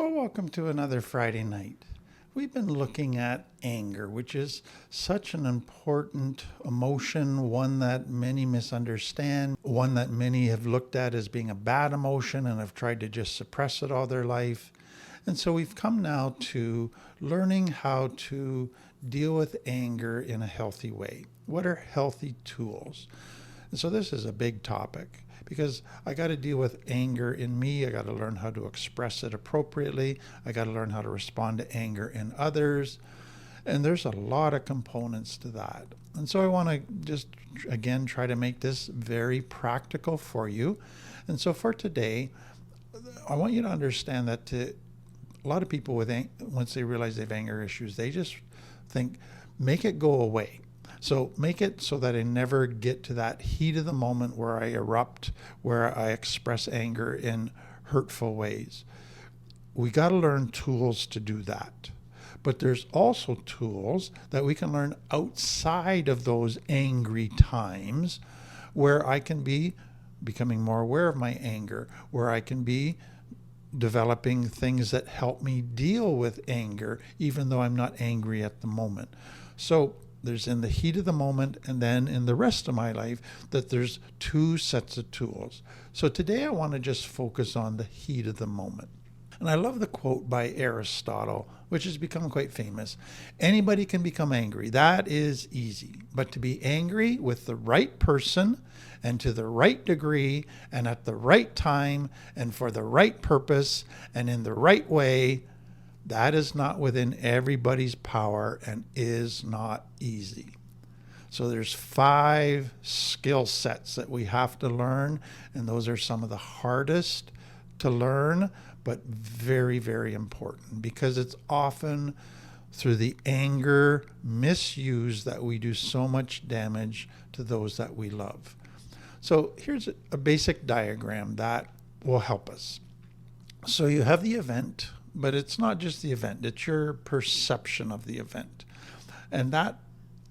Well, welcome to another Friday night. We've been looking at anger, which is such an important emotion, one that many misunderstand, one that many have looked at as being a bad emotion and have tried to just suppress it all their life. And so we've come now to learning how to deal with anger in a healthy way. What are healthy tools? And so this is a big topic because I got to deal with anger in me. I got to learn how to express it appropriately. I got to learn how to respond to anger in others. And there's a lot of components to that. And so I want to just, again, try to make this very practical for you. And so for today, I want you to understand that a lot of people once they realize they have anger issues, they just think, make it go away. So make it so that I never get to that heat of the moment where I erupt, where I express anger in hurtful ways. We got to learn tools to do that. But there's also tools that we can learn outside of those angry times where I can be becoming more aware of my anger, where I can be developing things that help me deal with anger, even though I'm not angry at the moment. So there's in the heat of the moment and then in the rest of my life that there's two sets of tools. So today I want to just focus on the heat of the moment. And I love the quote by Aristotle, which has become quite famous. Anybody can become angry. That is easy. But to be angry with the right person and to the right degree and at the right time and for the right purpose and in the right way, that is not within everybody's power and is not easy. So there's 5 skill sets that we have to learn, and those are some of the hardest to learn, but very, very important because it's often through the anger misuse that we do so much damage to those that we love. So here's a basic diagram that will help us. So you have the event, but it's not just the event, it's your perception of the event. And that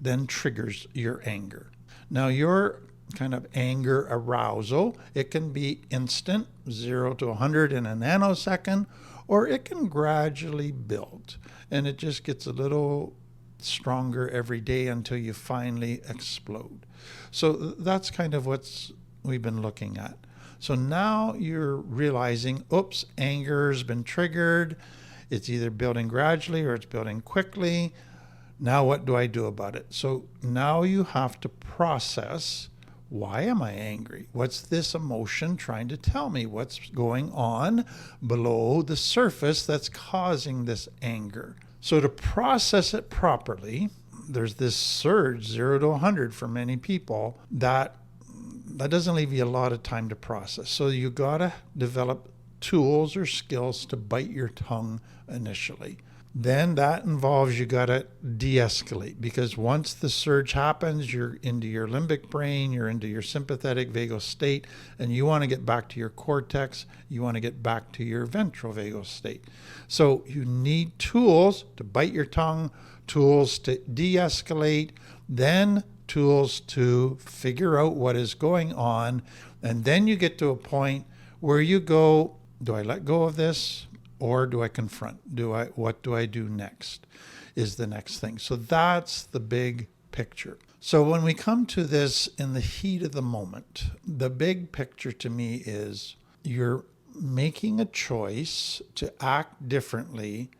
then triggers your anger. Now, your kind of anger arousal, it can be instant, 0 to 100 in a nanosecond, or it can gradually build. And it just gets a little stronger every day until you finally explode. So that's kind of what we've been looking at. So now you're realizing, oops, anger's been triggered. It's either building gradually or it's building quickly. Now what do I do about it? So now you have to process, why am I angry? What's this emotion trying to tell me? What's going on below the surface that's causing this anger? So to process it properly, there's this surge, 0 to 100 for many people, that doesn't leave you a lot of time to process. So you got to develop tools or skills to bite your tongue initially. Then that involves you got to de-escalate, because once the surge happens, you're into your limbic brain, you're into your sympathetic vagal state, and you want to get back to your cortex, you want to get back to your ventral vagal state. So you need tools to bite your tongue, tools to de-escalate, then tools to figure out what is going on. And then you get to a point where you go, do I let go of this or do I confront? What do I do next is the next thing. So that's the big picture. So when we come to this in the heat of the moment, the big picture to me is you're making a choice to act differently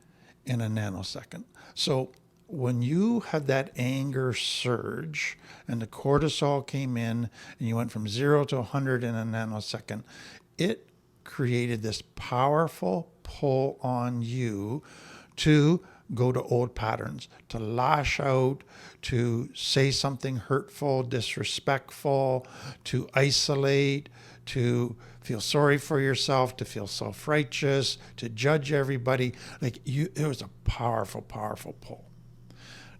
in a nanosecond. So when you had that anger surge and the cortisol came in and you went from 0 to 100 in a nanosecond, it created this powerful pull on you to go to old patterns, to lash out, to say something hurtful, disrespectful, to isolate, to feel sorry for yourself, to feel self-righteous, to judge everybody. It was a powerful, powerful pull.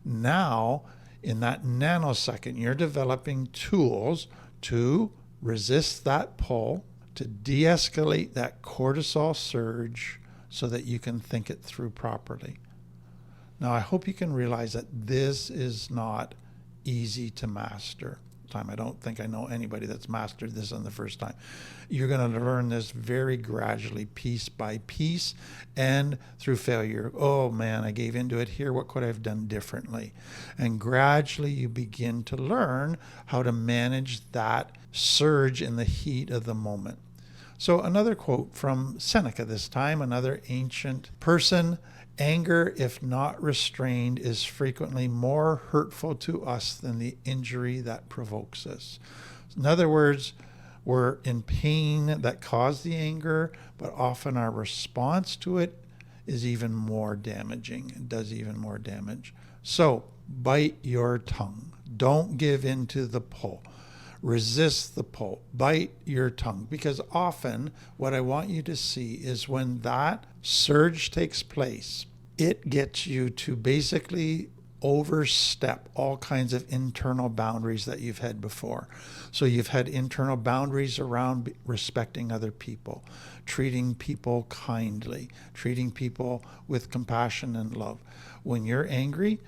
Now, in that nanosecond, you're developing tools to resist that pull, to de-escalate that cortisol surge so that you can think it through properly. Now, I hope you can realize that this is not easy to master. time. I don't think I know anybody that's mastered this on the first time. You're going to learn this very gradually, piece by piece, and through failure. Oh man, I gave into it here. What could I have done differently? And gradually you begin to learn how to manage that surge in the heat of the moment. So another quote from Seneca this time, another ancient person: anger, if not restrained, is frequently more hurtful to us than the injury that provokes us. In other words, we're in pain that caused the anger, but often our response to it is even more damaging. It does even more damage. So bite your tongue. Don't give in to the pull. Resist the pull. Bite your tongue. Because often what I want you to see is when that surge takes place, it gets you to basically overstep all kinds of internal boundaries that you've had before. So you've had internal boundaries around respecting other people, treating people kindly, treating people with compassion and love. When you're angry,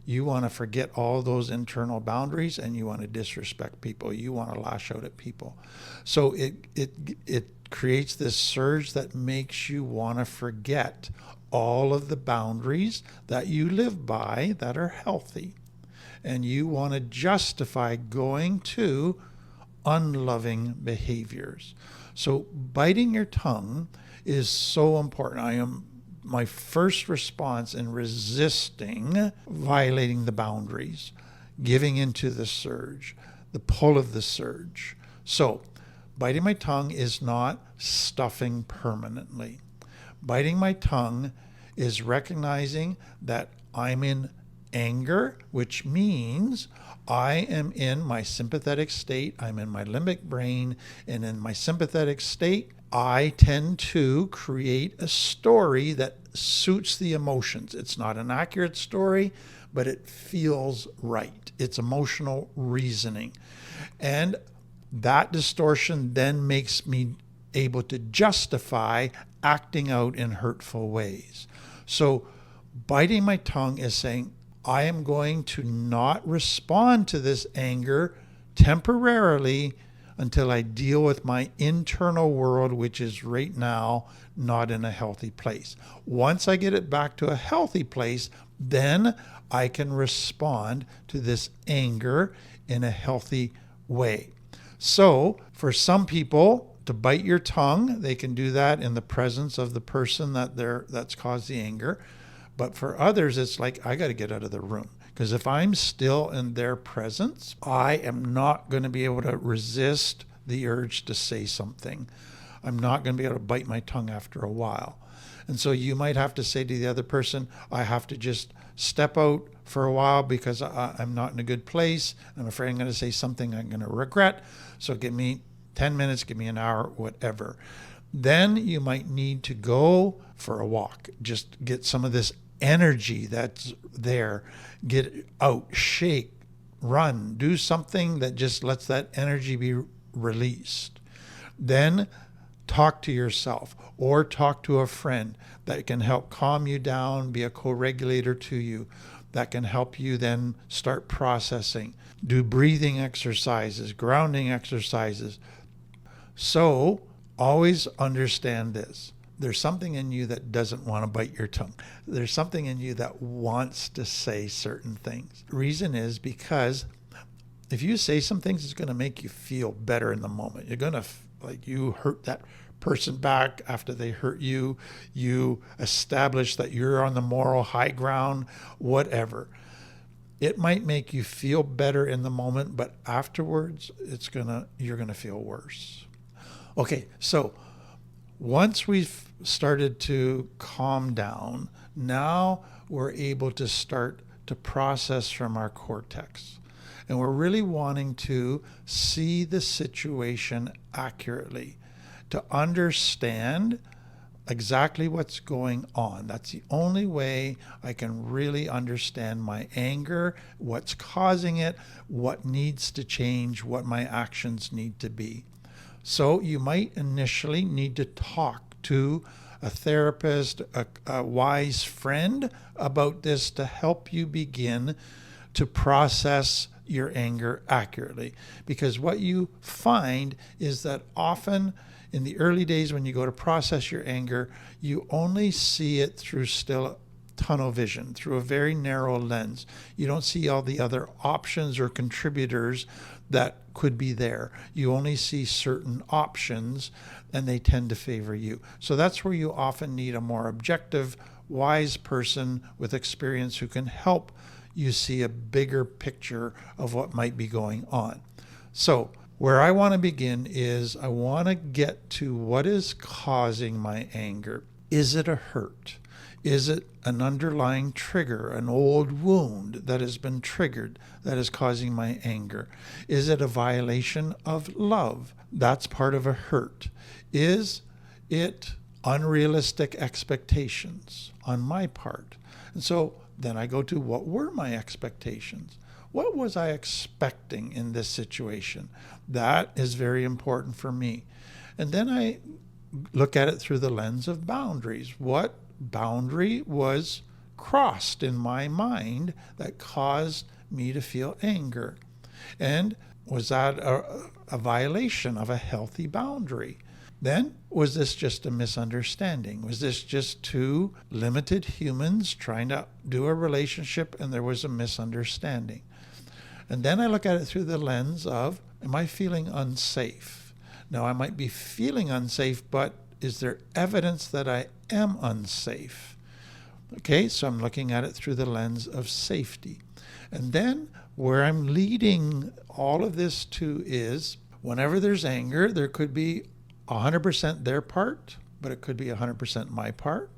you want to forget all those internal boundaries and you want to disrespect people. You want to lash out at people. So it creates this surge that makes you want to forget all of the boundaries that you live by that are healthy. And you want to justify going to unloving behaviors. So biting your tongue is so important. My first response in resisting violating the boundaries, giving into the surge, the pull of the surge. So biting my tongue is not stuffing permanently. Biting my tongue is recognizing that I'm in anger, which means I am in my sympathetic state. I'm in my limbic brain, and in my sympathetic state, I tend to create a story that suits the emotions. It's not an accurate story, but it feels right. It's emotional reasoning. And that distortion then makes me able to justify acting out in hurtful ways. So biting my tongue is saying, I am going to not respond to this anger temporarily until I deal with my internal world, which is right now not in a healthy place. Once I get it back to a healthy place, then I can respond to this anger in a healthy way. So for some people, to bite your tongue, they can do that in the presence of the person that's caused the anger. But for others, it's like, I got to get out of the room. Because if I'm still in their presence, I am not going to be able to resist the urge to say something. I'm not going to be able to bite my tongue after a while. And so you might have to say to the other person, I have to just step out for a while because I'm not in a good place. I'm afraid I'm going to say something I'm going to regret. So give me 10 minutes, give me an hour, whatever. Then you might need to go for a walk. Just get some of this energy that's there. Get out, shake, run, do something that just lets that energy be released. Then talk to yourself or talk to a friend that can help calm you down, be a co-regulator to you, that can help you then start processing. Do breathing exercises, grounding exercises. So always understand this. There's something in you that doesn't want to bite your tongue. There's something in you that wants to say certain things. The reason is because if you say some things, it's going to make you feel better in the moment. You're going to, like, you hurt that person back after they hurt you. You establish that you're on the moral high ground, whatever. It might make you feel better in the moment, but afterwards, you're going to feel worse. Okay, so once we've started to calm down, now we're able to start to process from our cortex. And we're really wanting to see the situation accurately, to understand exactly what's going on. That's the only way I can really understand my anger, what's causing it, what needs to change, what my actions need to be. So you might initially need to talk to a therapist, a wise friend about this to help you begin to process your anger accurately. Because what you find is that often in the early days when you go to process your anger, you only see it through still tunnel vision, through a very narrow lens. You don't see all the other options or contributors that could be there. You only see certain options, and they tend to favor you. So that's where you often need a more objective, wise person with experience who can help you see a bigger picture of what might be going on. So where I want to begin is I want to get to what is causing my anger. Is it a hurt? Is it an underlying trigger, an old wound that has been triggered that is causing my anger? Is it a violation of love? That's part of a hurt. Is it unrealistic expectations on my part? And so then I go to, what were my expectations? What was I expecting in this situation? That is very important for me. And then I look at it through the lens of boundaries. What boundary was crossed in my mind that caused me to feel anger? And was that a violation of a healthy boundary? Then, was this just a misunderstanding? Was this just two limited humans trying to do a relationship and there was a misunderstanding? And then I look at it through the lens of, am I feeling unsafe? Now, I might be feeling unsafe, but is there evidence that I am unsafe? Okay, so I'm looking at it through the lens of safety. And then where I'm leading all of this to is, whenever there's anger, there could be 100% their part, but it could be 100% my part,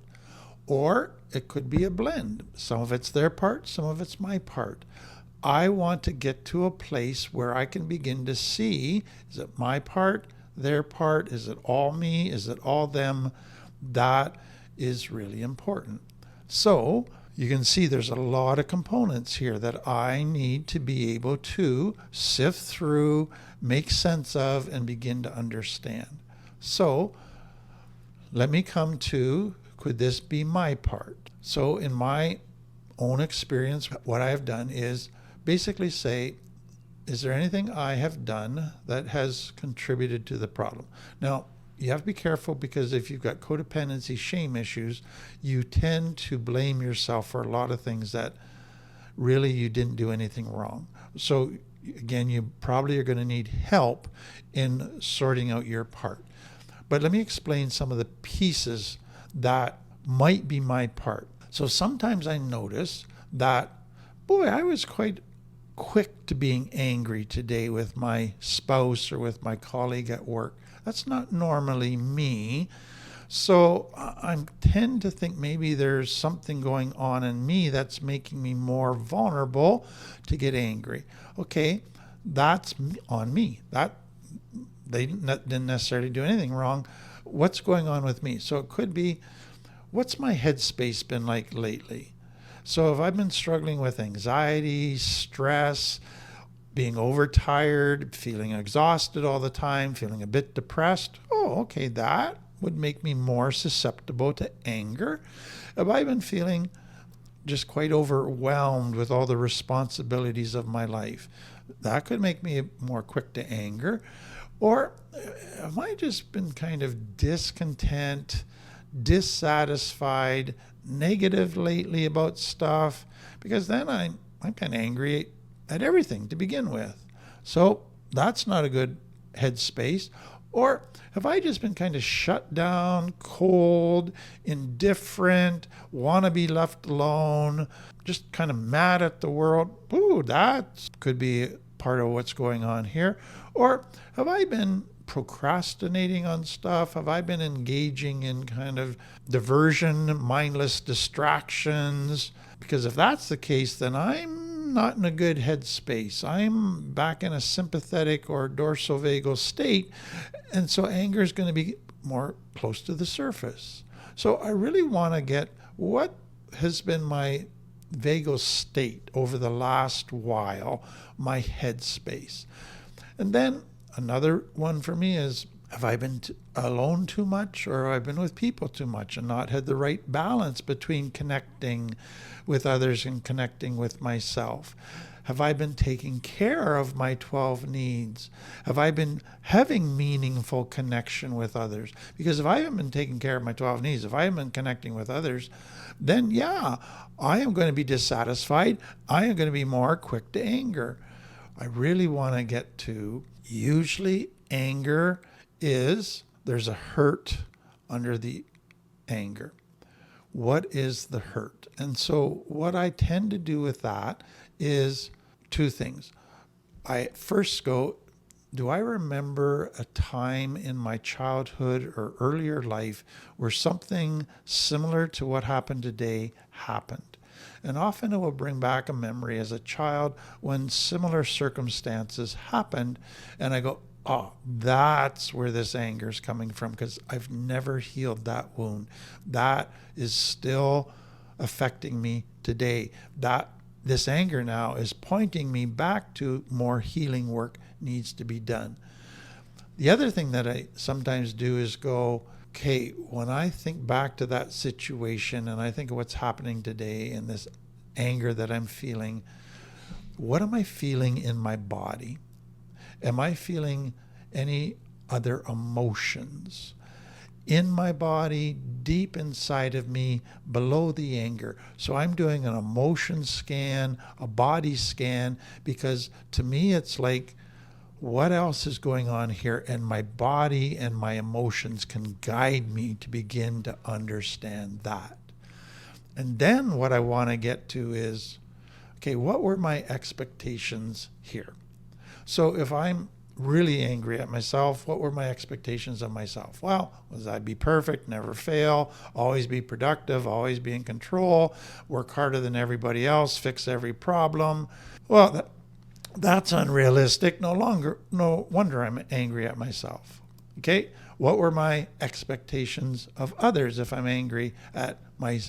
or it could be a blend. Some of it's their part, some of it's my part. I want to get to a place where I can begin to see, is it my part, their part, is it all me, is it all them? That is really important. So you can see there's a lot of components here that I need to be able to sift through, make sense of, and begin to understand. So let me come to, could this be my part? So in my own experience, what I have done is basically say, is there anything I have done that has contributed to the problem? Now, you have to be careful, because if you've got codependency, shame issues, you tend to blame yourself for a lot of things that really you didn't do anything wrong. So again, you probably are going to need help in sorting out your part. But let me explain some of the pieces that might be my part. So sometimes I notice that, boy, I was quite quick to being angry today with my spouse or with my colleague at work. That's not normally me. So I tend to think maybe there's something going on in me that's making me more vulnerable to get angry. Okay, that's on me. That they didn't necessarily do anything wrong. What's going on with me? So it could be, what's my headspace been like lately? So if I've been struggling with anxiety, stress, being overtired, feeling exhausted all the time, feeling a bit depressed, okay, that would make me more susceptible to anger. If I've been feeling just quite overwhelmed with all the responsibilities of my life, that could make me more quick to anger. Or have I just been kind of discontent, dissatisfied, negative lately about stuff? Because then I'm kind of angry at everything to begin with. So that's not a good headspace. Or have I just been kind of shut down, cold, indifferent, want to be left alone, just kind of mad at the world? Ooh, that could be part of what's going on here. Or have I been procrastinating on stuff? Have I been engaging in kind of diversion, mindless distractions? Because if that's the case, then I'm not in a good headspace. I'm back in a sympathetic or dorsal-vagal state. And so anger is going to be more close to the surface. So I really want to get what has been my vagal state over the last while, my headspace. And then another one for me is, have I been alone too much, or have I been with people too much and not had the right balance between connecting with others and connecting with myself? Have I been taking care of my 12 needs? Have I been having meaningful connection with others? Because if I haven't been taking care of my 12 needs, if I haven't been connecting with others, then yeah, I am going to be dissatisfied. I am going to be more quick to anger. I really want to get to, usually anger is, there's a hurt under the anger. What is the hurt? And so what I tend to do with that is two things. I first go, do I remember a time in my childhood or earlier life where something similar to what happened today happened? And often it will bring back a memory as a child when similar circumstances happened. And I go, oh, that's where this anger is coming from, because I've never healed that wound. That is still affecting me today. This anger now is pointing me back to more healing work needs to be done. The other thing that I sometimes do is go, okay, when I think back to that situation and I think of what's happening today and this anger that I'm feeling, what am I feeling in my body? Am I feeling any other emotions in my body, deep inside of me, below the anger? So I'm doing an emotion scan, a body scan, because to me it's like, what else is going on here? And my body and my emotions can guide me to begin to understand that. And then what I want to get to is, okay, what were my expectations here? So if I'm really angry at myself, what were my expectations of myself? Well, was I be perfect, never fail, always be productive, always be in control, work harder than everybody else, fix every problem? Well, that's unrealistic. No wonder I'm angry at myself. Okay, what were my expectations of others if I'm angry at my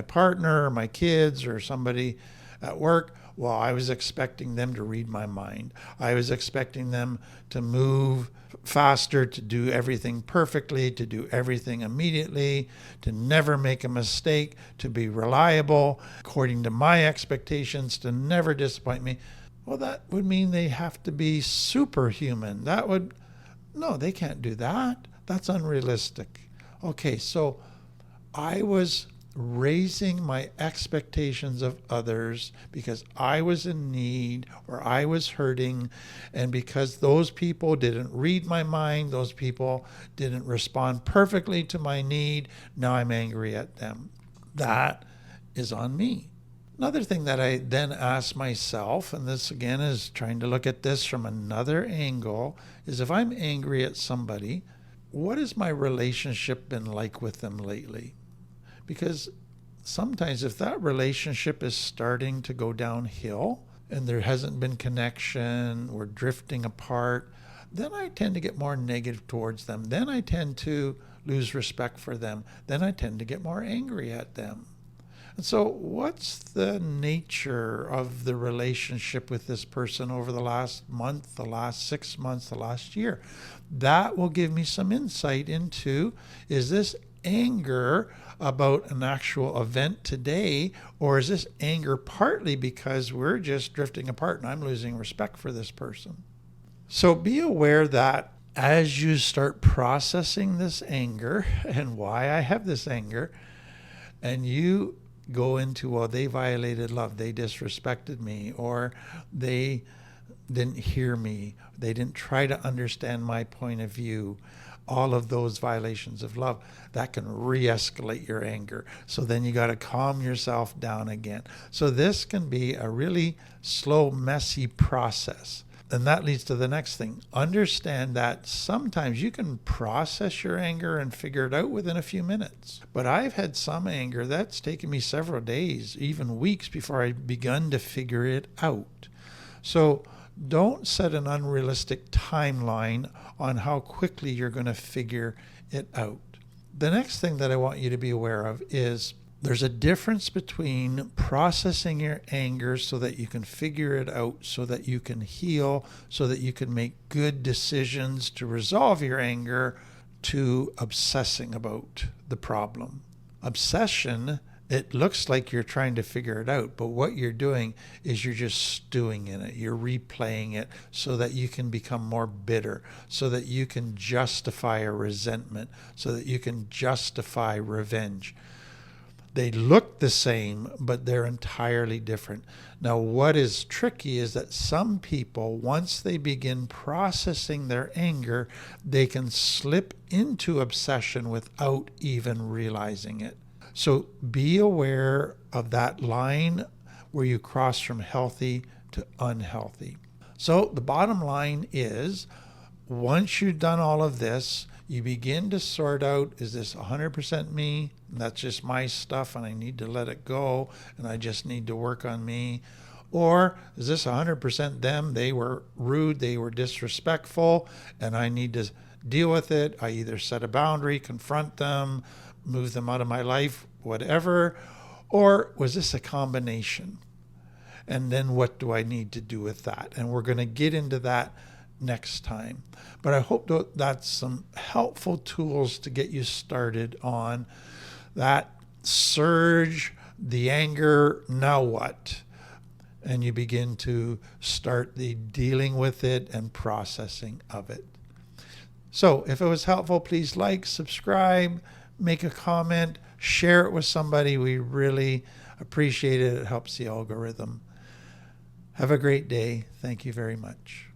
partner or my kids or somebody at work? Well, I was expecting them to read my mind. I was expecting them to move faster, to do everything perfectly, to do everything immediately, to never make a mistake, to be reliable according to my expectations, to never disappoint me. Well, that would mean they have to be superhuman. No, they can't do that. That's unrealistic. Okay, so I was raising my expectations of others because I was in need or I was hurting, and because those people didn't read my mind, those people didn't respond perfectly to my need, now I'm angry at them. That is on me. Another thing that I then ask myself, and this again is trying to look at this from another angle, is if I'm angry at somebody, what has my relationship been like with them lately? Because sometimes if that relationship is starting to go downhill and there hasn't been connection, we're drifting apart, then I tend to get more negative towards them. Then I tend to lose respect for them. Then I tend to get more angry at them. And so what's the nature of the relationship with this person over the last month, the last 6 months, the last year? That will give me some insight into, is this anger about an actual event today, or is this anger partly because we're just drifting apart and I'm losing respect for this person? So be aware that as you start processing this anger and why I have this anger, and you go into, well, they violated love, they disrespected me, or they didn't hear me, they didn't try to understand my point of view, all of those violations of love, that can re-escalate your anger. So then you got to calm yourself down again. So this can be a really slow, messy process. And that leads to the next thing. Understand that sometimes you can process your anger and figure it out within a few minutes. But I've had some anger that's taken me several days, even weeks, before I begun to figure it out. So don't set an unrealistic timeline on how quickly you're going to figure it out. The next thing that I want you to be aware of is there's a difference between processing your anger so that you can figure it out, so that you can heal, so that you can make good decisions to resolve your anger, to obsessing about the problem. Obsession It looks like you're trying to figure it out, but what you're doing is you're just stewing in it. You're replaying it so that you can become more bitter, so that you can justify a resentment, so that you can justify revenge. They look the same, but they're entirely different. Now, what is tricky is that some people, once they begin processing their anger, they can slip into obsession without even realizing it. So be aware of that line where you cross from healthy to unhealthy. So the bottom line is, once you've done all of this, you begin to sort out, is this 100% me? That's just my stuff and I need to let it go and I just need to work on me. Or is this 100% them? They were rude, they were disrespectful, and I need to deal with it. I either set a boundary, confront them, move them out of my life, whatever. Or was this a combination? And then what do I need to do with that? And we're going to get into that next time. But I hope that's some helpful tools to get you started on that surge, the anger, now what? And you begin to start the dealing with it and processing of it. So if it was helpful, please like, subscribe, make a comment, share it with somebody. We really appreciate it. It helps the algorithm. Have a great day. Thank you very much.